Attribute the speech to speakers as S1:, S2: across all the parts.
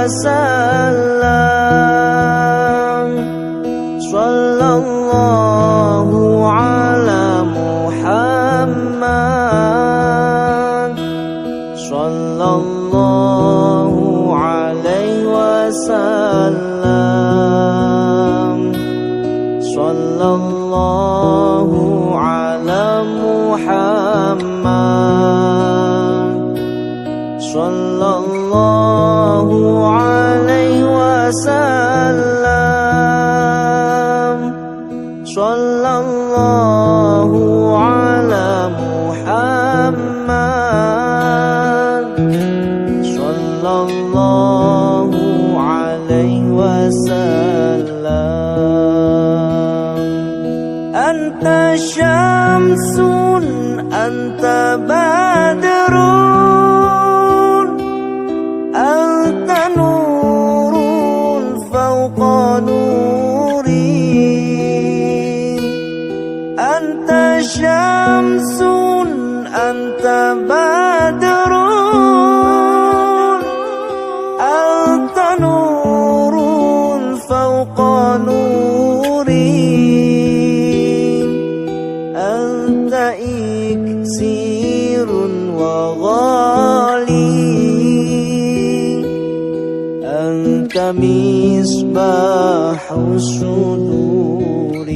S1: وسلم صلى الله على محمد صلى الله عليه وسلم صلى الله على محمد صلى الله عليه وسلم صلى الله على محمد صلى الله عليه وسلم أنت شمس أنت بدر أنت نور فوق نوري أنت شمس أنت بدر أنت نور فوق نوري أنت إكسير وغالي أنت مصباح الصدور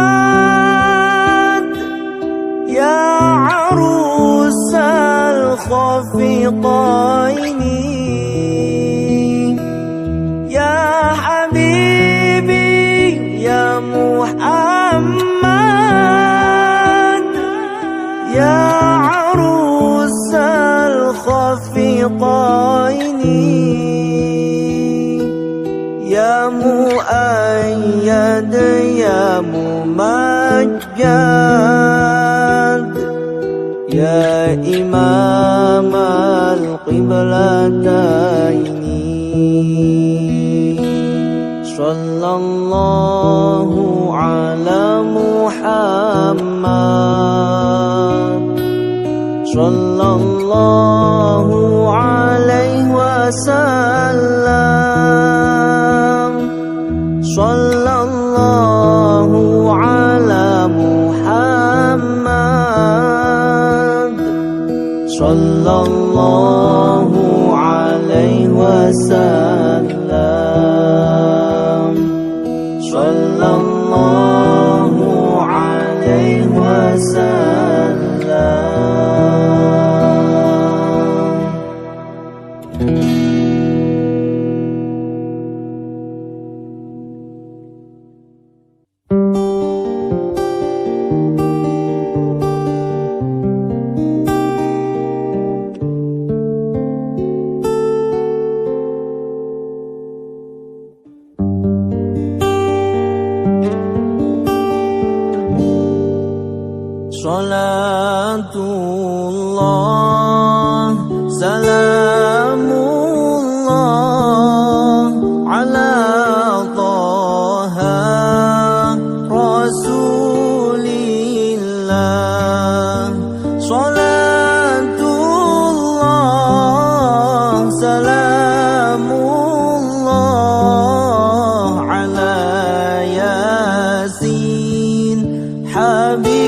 S1: محمد يا عروس الخفقين يا حبيبي يا محمد يا عروس الخفقين يا مؤيد يا ممجد يا إمام القبلتين صلى الله على محمد صلى الله عليه وسلم صلى الله على محمد صلى الله عليه وسلم صلى الله عليه وسلم Salatullah, salamullah ala Taha Rasulillah. Salatullah, salamullah ala Yasin Habib